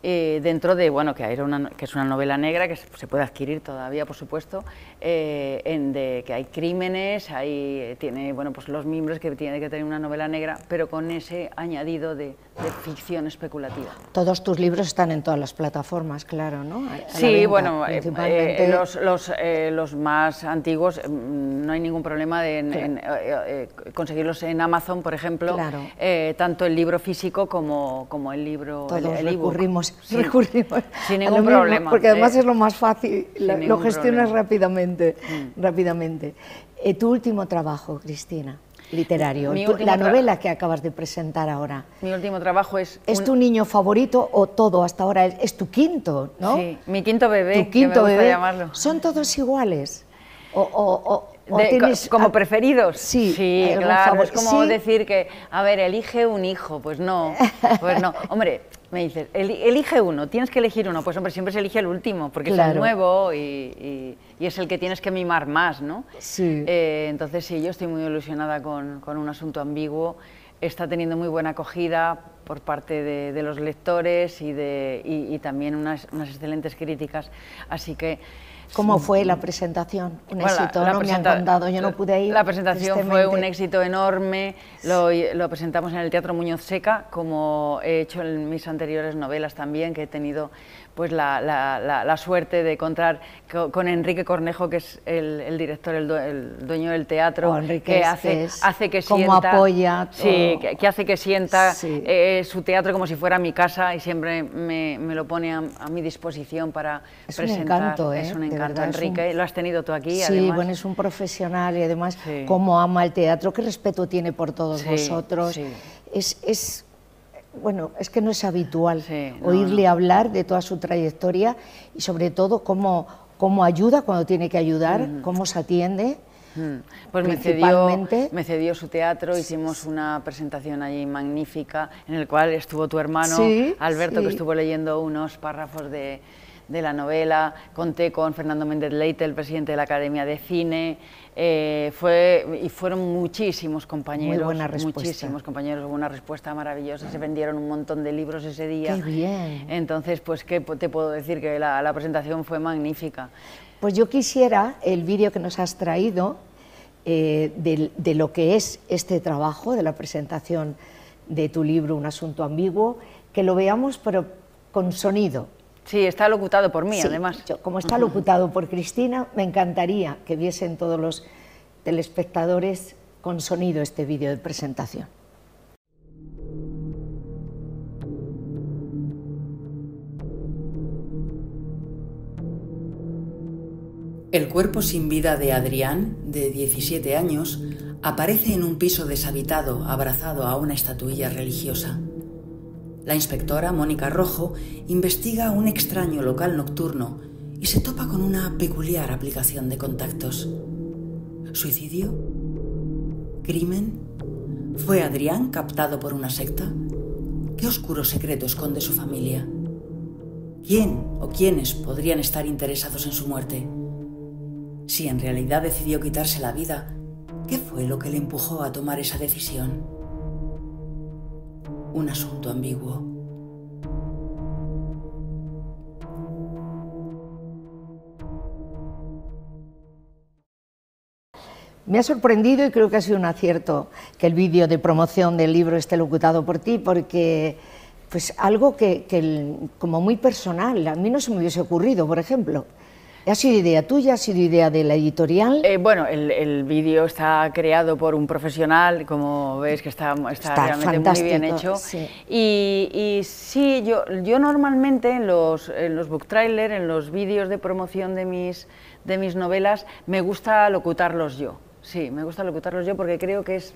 dentro de, bueno, que es una novela negra que se puede adquirir todavía, por supuesto, que hay crímenes, tiene, bueno, pues los mimbres que tiene que tener una novela negra, pero con ese añadido de ficción especulativa. Todos tus libros están en todas las plataformas, claro, ¿no? Sí, bueno, los más antiguos no hay ningún problema en conseguirlos en Amazon, por ejemplo, claro, tanto el libro físico como el libro, todos el recurrimos sin ningún problema, porque además es lo más fácil, lo gestionas rápidamente. rápidamente. Tu último trabajo, Cristina, literario, la novela que acabas de presentar ahora. Mi último trabajo es... ¿Es tu niño favorito o todo hasta ahora es tu quinto, no? Sí, mi quinto bebé, tu quinto que me gusta bebé. Llamarlo. ¿Son todos iguales? ¿Como preferidos? Sí, claro, es como decir que, a ver, elige un hijo, pues no, hombre, me dices, elige uno, tienes que elegir uno, pues hombre, siempre se elige el último, porque claro, es el nuevo y es el que tienes que mimar más, ¿no? Sí. Entonces sí, yo estoy muy ilusionada con Un asunto ambiguo, está teniendo muy buena acogida por parte de los lectores y también unas excelentes críticas, así que... ¿Cómo fue la presentación? Un éxito, ¿no? Me han contado, yo no pude ir. La presentación fue un éxito enorme, lo presentamos en el Teatro Muñoz Seca, como he hecho en mis anteriores novelas también, que he tenido pues la suerte de encontrar con Enrique Cornejo, que es el director, el dueño del teatro, que hace que sienta... apoya todo. Sí, que hace que sienta su teatro como si fuera mi casa y siempre me lo pone a mi disposición para presentar. Un encanto, es un encanto, verdad, Enrique, lo has tenido tú aquí, sí, además. Bueno, es un profesional y además cómo ama el teatro, qué respeto tiene por todos vosotros. Sí. Bueno, es que no es habitual oírle hablar de toda su trayectoria y sobre todo cómo ayuda cuando tiene que ayudar, cómo se atiende. Pues me cedió su teatro, hicimos una presentación allí magnífica en el cual estuvo tu hermano Alberto, que estuvo leyendo unos párrafos de la novela, conté con Fernando Méndez Leite, el presidente de la Academia de Cine, y fueron muchísimos compañeros, hubo una respuesta maravillosa, se vendieron un montón de libros ese día. ¡Qué bien! Entonces, pues, ¿qué te puedo decir? Que la presentación fue magnífica. Pues yo quisiera, el vídeo que nos has traído, de lo que es este trabajo, de la presentación de tu libro Un asunto ambiguo, que lo veamos pero con sonido. Sí, está locutado por mí, además. Como está locutado por Cristina, me encantaría que viesen todos los telespectadores con sonido este vídeo de presentación. El cuerpo sin vida de Adrián, de 17 años, aparece en un piso deshabitado, abrazado a una estatuilla religiosa. La inspectora, Mónica Rojo, investiga un extraño local nocturno y se topa con una peculiar aplicación de contactos. ¿Suicidio? ¿Crimen? ¿Fue Adrián captado por una secta? ¿Qué oscuro secreto esconde su familia? ¿Quién o quiénes podrían estar interesados en su muerte? Si en realidad decidió quitarse la vida, ¿qué fue lo que le empujó a tomar esa decisión? Un asunto ambiguo. Me ha sorprendido y creo que ha sido un acierto que el vídeo de promoción del libro esté locutado por ti, porque pues algo como muy personal, a mí no se me hubiese ocurrido, por ejemplo. ¿Ha sido idea tuya? ¿Ha sido idea de la editorial? Bueno, el vídeo está creado por un profesional, como ves que está realmente muy bien hecho. Sí. Y sí, yo normalmente en los book trailers, en los vídeos de promoción de mis novelas, me gusta locutarlos yo. Sí, me gusta locutarlos yo porque creo que es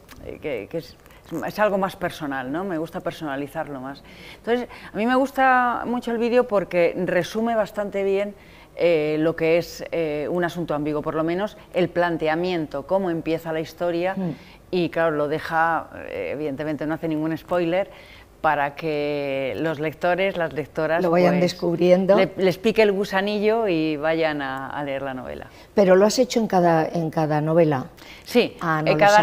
algo más personal, ¿no? Me gusta personalizarlo más. Entonces, a mí me gusta mucho el vídeo porque resume bastante bien lo que es un asunto ambiguo, por lo menos el planteamiento, cómo empieza la historia y claro, lo deja, evidentemente no hace ningún spoiler, para que los lectores, las lectoras lo vayan descubriendo, les pique el gusanillo y vayan a leer la novela. Pero lo has hecho en cada novela. Sí, no cada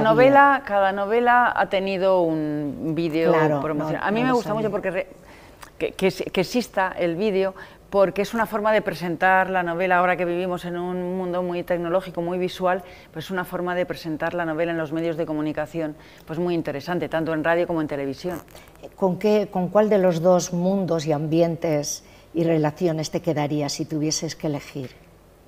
novela ha tenido un vídeo promocional. A mí me gusta mucho porque que exista el vídeo, porque es una forma de presentar la novela, ahora que vivimos en un mundo muy tecnológico, muy visual, pues es una forma de presentar la novela en los medios de comunicación, pues muy interesante, tanto en radio como en televisión. ¿Con cuál de los dos mundos y ambientes y relaciones te quedarías si tuvieses que elegir?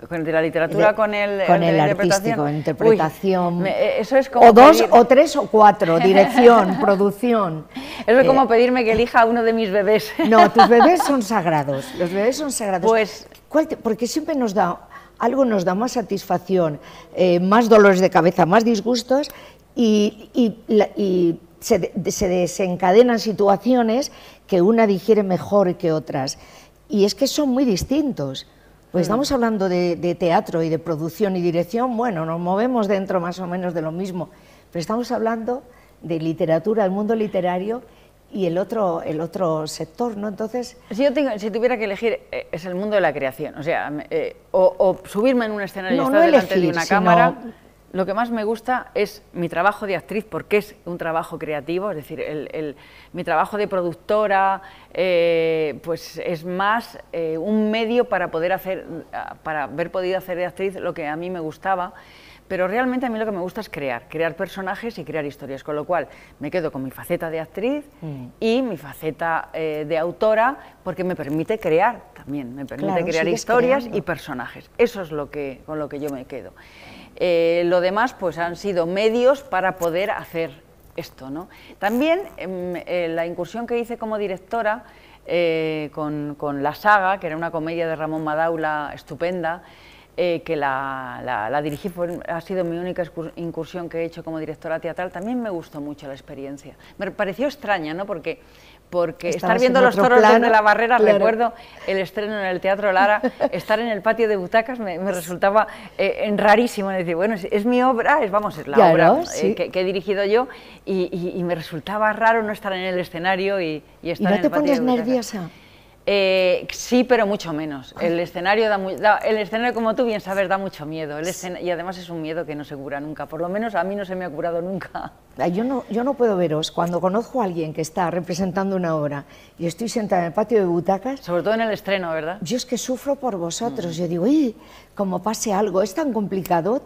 ¿Con el de la literatura, con el artístico, interpretación? Uy, eso es como o dos, o tres, o cuatro, dirección, producción. Eso es como pedirme que elija a uno de mis bebés. No, tus bebés son sagrados, los bebés son sagrados. Pues, porque siempre algo nos da más satisfacción, más dolores de cabeza, más disgustos, y se desencadenan situaciones que una digiere mejor que otras. Y es que son muy distintos. Pues estamos hablando de teatro y de producción y dirección, bueno, nos movemos dentro más o menos de lo mismo, pero estamos hablando de literatura, el mundo literario y el otro sector, ¿no? Entonces... Si tuviera que elegir, es el mundo de la creación, o sea, o subirme en un escenario y estar delante de una cámara. Lo que más me gusta es mi trabajo de actriz, porque es un trabajo creativo, es decir, mi trabajo de productora pues es más un medio para haber podido hacer de actriz lo que a mí me gustaba, pero realmente a mí lo que me gusta es crear personajes y crear historias, con lo cual me quedo con mi faceta de actriz y mi faceta de autora, porque me permite crear también, me permite crear historias y personajes, eso es con lo que yo me quedo. Lo demás pues han sido medios para poder hacer esto, ¿no? También la incursión que hice como directora con La Saga, que era una comedia de Ramón Madaula estupenda, que la dirigí, ha sido mi única incursión que he hecho como directora teatral, también me gustó mucho la experiencia. Me pareció extraña, ¿no? Porque estar viendo los toros desde la barrera, recuerdo el estreno en el Teatro Lara, estar en el patio de butacas me resultaba rarísimo, decir, bueno, es mi obra, es la obra que he dirigido yo, y me resultaba raro no estar en el escenario y estar en el patio de butacas. ¿Y no te pones nerviosa? Sí, pero mucho menos. El escenario, como tú bien sabes, da mucho miedo. Y además es un miedo que no se cura nunca. Por lo menos a mí no se me ha curado nunca. Yo no puedo veros. Cuando conozco a alguien que está representando una obra y estoy sentada en el patio de butacas... Sobre todo en el estreno, ¿verdad? Yo es que sufro por vosotros. Yo digo, como pase algo, es tan complicado,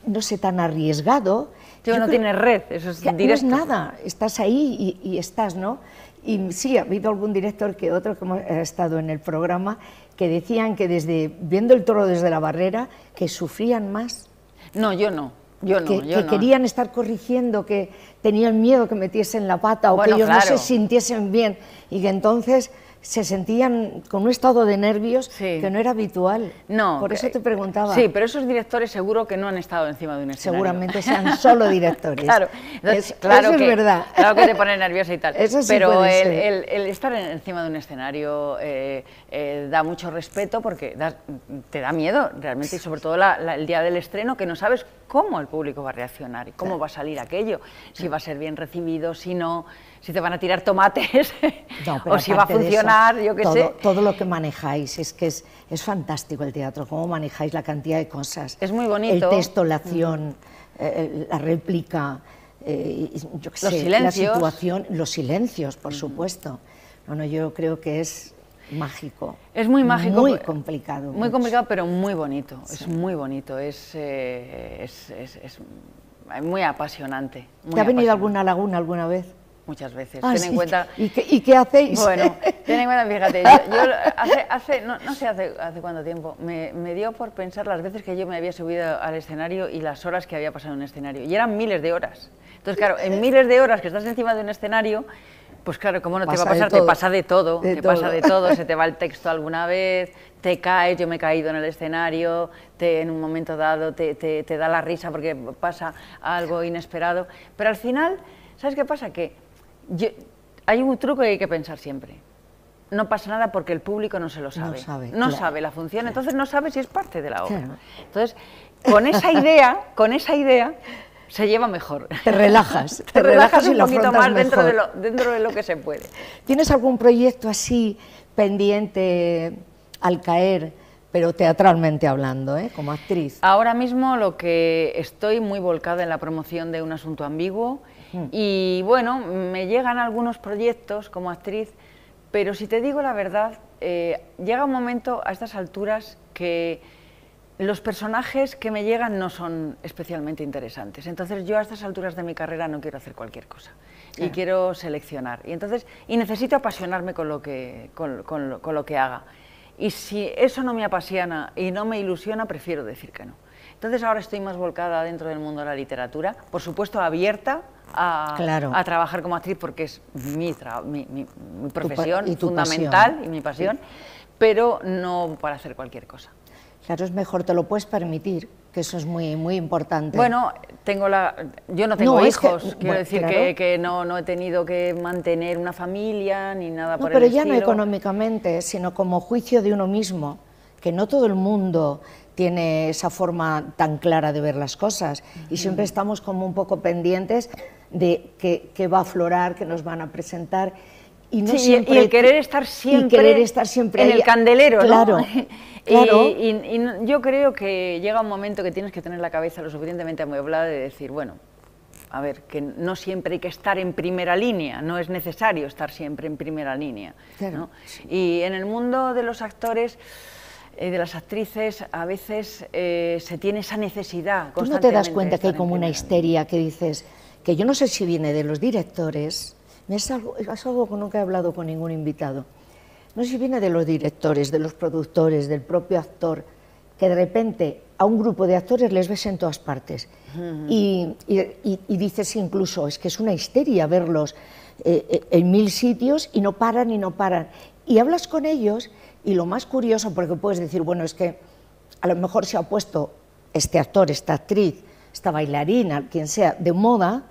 no sé, tan arriesgado. No tienes red, eso es directo. No es nada, estás ahí y estás, ¿no? Y sí, ha habido algún director que otro que ha estado en el programa que decían que viendo el toro desde la barrera, que sufrían más. No, yo no. Que querían estar corrigiendo, que tenían miedo que metiesen la pata o que ellos no se sintiesen bien y que entonces se sentían con un estado de nervios Sí. que no era habitual. No, por eso te preguntaba. Sí, pero esos directores seguro que no han estado encima de un escenario. Seguramente sean solo directores. Claro, entonces, eso que, es verdad. Claro que te pone nerviosa y tal. Eso sí pero puede ser. el estar encima de un escenario da mucho respeto porque te da miedo realmente, y sobre todo el día del estreno, que no sabes cómo el público va a reaccionar y cómo va a salir aquello, si va a ser bien recibido, si no, si te van a tirar tomates No, pero o si va a aparte de funcionar, eso, yo qué sé. todo lo que manejáis, es que es fantástico el teatro, cómo manejáis la cantidad de cosas. Es muy bonito. El texto, la acción, la réplica, yo qué Los sé, silencios. la situación, los silencios, por supuesto. No, yo creo que es mágico. Es muy mágico. Muy complicado. Muy complicado, pero muy bonito. Sí. Es muy bonito, es muy apasionante. ¿Te ha venido alguna laguna alguna vez? Muchas veces. Ah, Ten sí. en cuenta... ¿Y qué hacéis? Bueno, ten en cuenta, fíjate, yo no sé hace cuánto tiempo, me dio por pensar las veces que yo me había subido al escenario y las horas que había pasado en un escenario. Y eran miles de horas. Entonces, claro, en miles de horas que estás encima de un escenario, pues claro, ¿cómo no te va a pasar? Te pasa de todo, pasa de todo, se te va el texto alguna vez, te caes, yo me he caído en el escenario, en un momento dado te da la risa porque pasa algo inesperado, pero al final, ¿sabes qué pasa? Que hay un truco que hay que pensar siempre. No pasa nada porque el público no se lo sabe. No sabe la función, entonces no sabe si es parte de la obra. Claro. Entonces, con esa idea se lleva mejor. Te relajas. Te relajas un poquito más dentro de lo que se puede. ¿Tienes algún proyecto así pendiente al caer, pero teatralmente hablando, como actriz? Ahora mismo lo que estoy muy volcada en la promoción de Un asunto ambiguo y bueno, me llegan algunos proyectos como actriz, pero si te digo la verdad, llega un momento a estas alturas que los personajes que me llegan no son especialmente interesantes. Entonces yo a estas alturas de mi carrera no quiero hacer cualquier cosa y quiero seleccionar. Y necesito apasionarme con lo que haga. Y si eso no me apasiona y no me ilusiona, prefiero decir que no. Entonces ahora estoy más volcada dentro del mundo de la literatura, por supuesto abierta a trabajar como actriz porque es mi profesión fundamental y mi pasión, pero no para hacer cualquier cosa. Claro, es mejor, te lo puedes permitir, que eso es muy, muy importante. Bueno, yo no tengo hijos, quiero decir claro. que no he tenido que mantener una familia ni nada por el estilo. Pero ya no económicamente, sino como juicio de uno mismo, que no todo el mundo tiene esa forma tan clara de ver las cosas y siempre estamos como un poco pendientes de que va a aflorar, que nos van a presentar. Y, no siempre, y el querer estar siempre en el candelero, claro, ¿no? Claro. Y yo creo que llega un momento que tienes que tener la cabeza lo suficientemente amueblada de decir, bueno, a ver, que no siempre hay que estar en primera línea, no es necesario estar siempre en primera línea, claro. ¿no? Y en el mundo de los actores, de las actrices, a veces se tiene esa necesidad constantemente. ¿Tú no te das cuenta que hay como una histeria que dices, que yo no sé si viene de los directores? Es algo con lo que he hablado con ningún invitado. No sé si viene de los directores, de los productores, del propio actor, que de repente a un grupo de actores les ves en todas partes. Y dices incluso, es que es una histeria verlos en 1000 sitios y no paran y no paran. Y hablas con ellos y lo más curioso, porque puedes decir, bueno, es que a lo mejor se ha puesto este actor, esta actriz, esta bailarina, quien sea, de moda,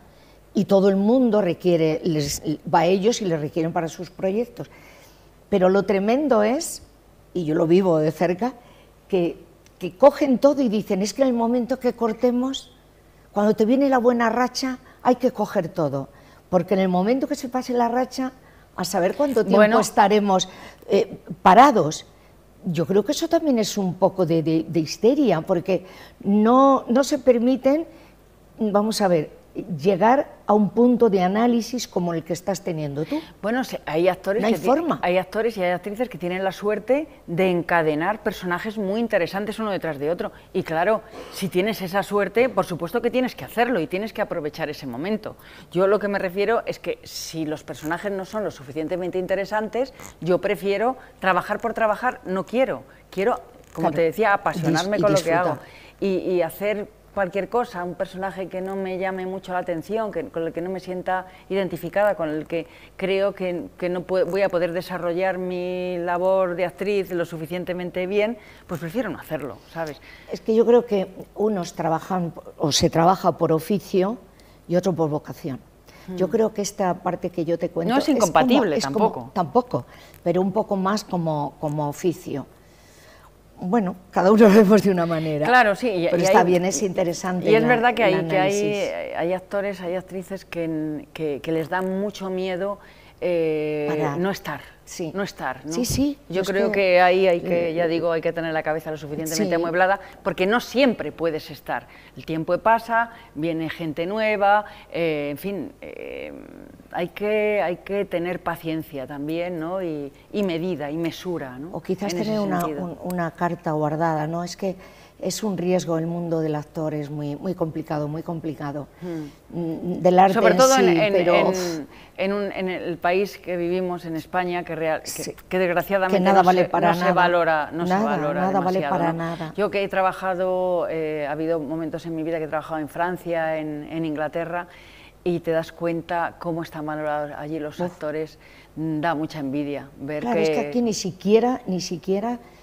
y todo el mundo va a ellos y les requieren para sus proyectos. Pero lo tremendo es, y yo lo vivo de cerca, que cogen todo y dicen, es que en el momento que cortemos, cuando te viene la buena racha, hay que coger todo, porque en el momento que se pase la racha, a saber cuánto tiempo estaremos parados. Yo creo que eso también es un poco de histeria, porque no se permiten, vamos a ver, llegar a un punto de análisis como el que estás teniendo tú. Bueno, hay actores, hay actores y hay actrices que tienen la suerte de encadenar personajes muy interesantes uno detrás de otro. Y claro, si tienes esa suerte, por supuesto que tienes que hacerlo y tienes que aprovechar ese momento. Yo lo que me refiero es que si los personajes no son lo suficientemente interesantes, yo prefiero trabajar por trabajar, no quiero. Quiero, como te decía, apasionarme con lo que hago y hacer cualquier cosa, un personaje que no me llame mucho la atención, con el que no me sienta identificada, con el que creo que no voy a poder desarrollar mi labor de actriz lo suficientemente bien, pues prefiero no hacerlo, ¿sabes? Es que yo creo que unos trabajan o se trabaja por oficio y otro por vocación. Yo creo que esta parte que yo te cuento... No es incompatible tampoco. Tampoco, pero un poco más como oficio. Bueno, cada uno lo vemos de una manera. Claro, sí. Pero está bien, es interesante. Y es verdad que hay actores, hay actrices que les da mucho miedo no estar. Sí. No estar, ¿no? Sí, sí. Yo creo que ahí hay que, ya digo, hay que tener la cabeza lo suficientemente amueblada, porque no siempre puedes estar. El tiempo pasa, viene gente nueva, en fin, hay que tener paciencia también, ¿no? Y medida y mesura, ¿no? O quizás tener una carta guardada, ¿no? Es que es un riesgo el mundo del actor, es muy complicado, muy complicado. Del arte sobre todo en sí, pero... en el país que vivimos, en España, que desgraciadamente que nada vale para no se valora nada vale para ¿no? nada. Yo que he trabajado, ha habido momentos en mi vida que he trabajado en Francia, en Inglaterra, y te das cuenta cómo están valorados allí los actores, da mucha envidia ver claro, que... es que aquí ni siquiera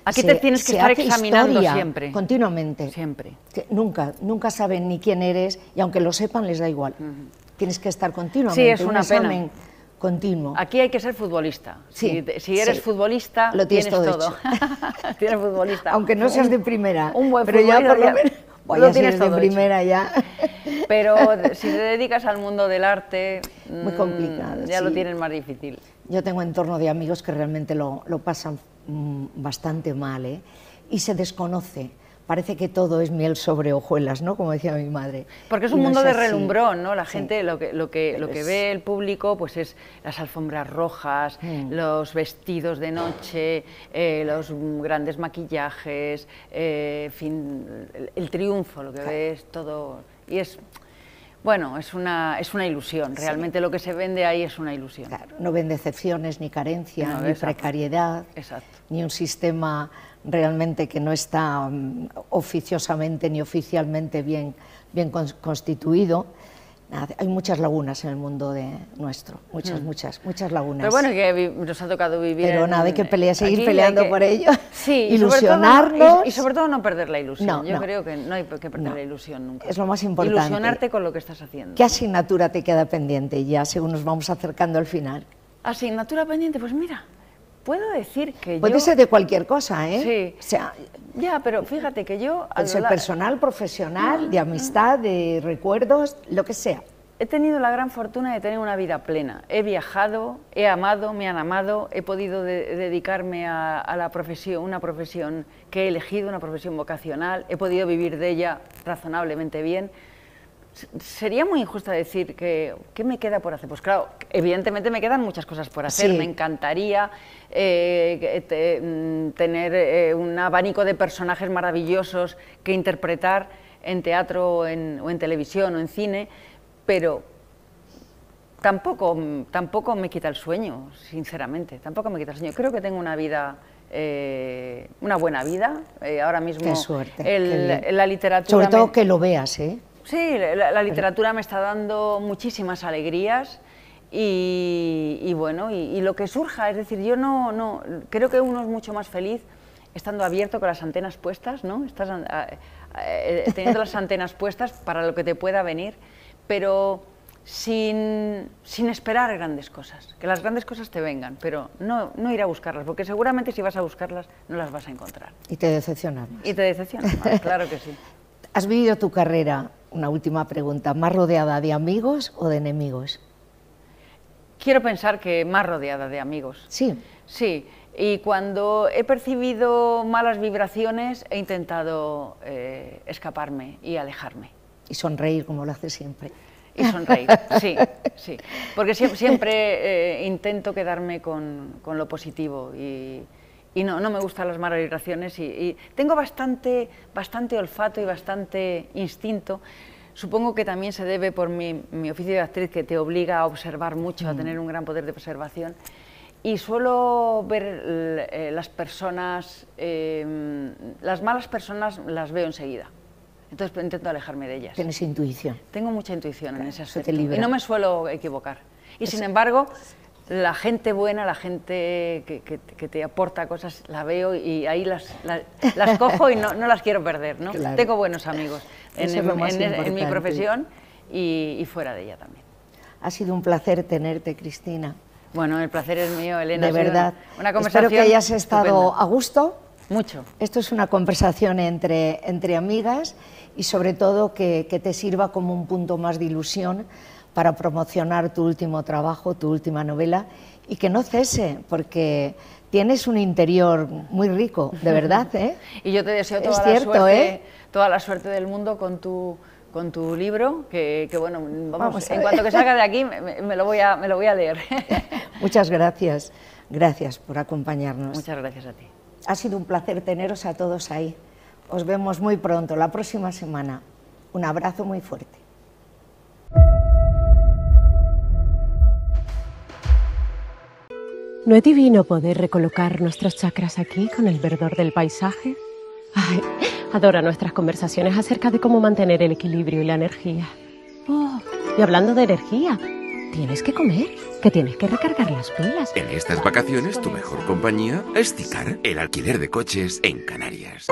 aquí te tienes que estar examinando siempre. Continuamente. Siempre. Que nunca saben ni quién eres, y aunque lo sepan les da igual. Tienes que estar continuamente. Sí, es una pena. Continuo. Aquí hay que ser futbolista. Sí, si eres futbolista, lo tienes todo. Tienes futbolista. Aunque no seas de primera. Un buen pero futbolista, ya por lo menos lo tienes de todo primera ya. Pero si te dedicas al mundo del arte, muy complicado. Ya lo tienes más difícil. Yo tengo entorno de amigos que realmente lo pasan bastante mal, ¿eh? Y se desconoce. Parece que todo es miel sobre hojuelas, ¿no? Como decía mi madre. Porque es un mundo de relumbrón, ¿no? La gente, lo que ve el público, pues es las alfombras rojas, los vestidos de noche, los grandes maquillajes, en fin, el triunfo, lo que ves, todo. Y es... Bueno, es una ilusión, realmente lo que se vende ahí es una ilusión. Claro, no ven decepciones, ni carencia, No, ni precariedad, ni un sistema realmente que no está oficiosamente ni oficialmente bien constituido. Nada, hay muchas lagunas en el mundo nuestro, muchas lagunas. Pero bueno, que nos ha tocado vivir. Pero nada, hay que seguir peleando por ello, sí, ilusionarnos. Y sobre todo no perder la ilusión. Yo creo que no hay que perder la ilusión nunca. Es lo más importante. Ilusionarte con lo que estás haciendo. ¿Qué asignatura te queda pendiente ya, según nos vamos acercando al final? Asignatura pendiente, pues mira, puedo decir que puede ser de cualquier cosa, ¿eh? Sí. O sea, ya, pero fíjate que yo... Puede ser personal, profesional, de amistad, de recuerdos, lo que sea. He tenido la gran fortuna de tener una vida plena. He viajado, he amado, me han amado, he podido dedicarme a la profesión, una profesión que he elegido, una profesión vocacional, he podido vivir de ella razonablemente bien. Sería muy injusto decir que ¿qué me queda por hacer? Pues claro, evidentemente me quedan muchas cosas por hacer. Sí. Me encantaría tener un abanico de personajes maravillosos que interpretar en teatro o en televisión o en cine, pero tampoco me quita el sueño, sinceramente, tampoco me quita el sueño. Creo que tengo una vida... una buena vida, ahora mismo. Qué suerte, la literatura... Sobre todo que lo veas, ¿eh? Sí, la literatura me está dando muchísimas alegrías y bueno, y lo que surja, es decir, yo no creo que uno es mucho más feliz estando abierto con las antenas puestas, ¿no? Estás teniendo las antenas puestas para lo que te pueda venir, pero sin esperar grandes cosas, que las grandes cosas te vengan, pero no ir a buscarlas, porque seguramente si vas a buscarlas no las vas a encontrar. Y te decepcionas más. Y te decepcionas más, claro que sí. ¿Has vivido tu carrera, una última pregunta, más rodeada de amigos o de enemigos? Quiero pensar que más rodeada de amigos. Sí. Sí, y cuando he percibido malas vibraciones he intentado escaparme y alejarme. Y sonreír como lo haces siempre. Y sonreír, sí, sí. Porque siempre intento quedarme con lo positivo y no me gustan las malas vibraciones y tengo bastante olfato y bastante instinto. Supongo que también se debe por mi oficio de actriz, que te obliga a observar mucho, a tener un gran poder de observación. Y suelo ver las personas, las malas personas las veo enseguida. Entonces intento alejarme de ellas. Tienes intuición. Tengo mucha intuición en ese aspecto. te libra. Y no me suelo equivocar. Y sin embargo, la gente buena, la gente que te aporta cosas, la veo y ahí las cojo y no las quiero perder, ¿no? Claro. Tengo buenos amigos en mi importante. profesión y fuera de ella también. Ha sido un placer tenerte, Cristina. Bueno, el placer es mío, Elena. De verdad. Una conversación Espero que hayas estado estupenda. a gusto. Mucho. Esto es una conversación entre amigas y sobre todo que te sirva como un punto más de ilusión para promocionar tu último trabajo, tu última novela, y que no cese, porque tienes un interior muy rico, de verdad, ¿eh? Y yo te deseo toda la suerte del mundo con tu libro, que bueno, vamos, en cuanto que salga de aquí me lo voy a leer. Muchas gracias, gracias por acompañarnos. Muchas gracias a ti. Ha sido un placer teneros a todos ahí. Os vemos muy pronto, la próxima semana. Un abrazo muy fuerte. ¿No es divino poder recolocar nuestros chakras aquí con el verdor del paisaje? Ay, adoro nuestras conversaciones acerca de cómo mantener el equilibrio y la energía. Oh, y hablando de energía, tienes que comer, que tienes que recargar las pilas. En estas vacaciones, tu mejor compañía es Sticar, el alquiler de coches en Canarias.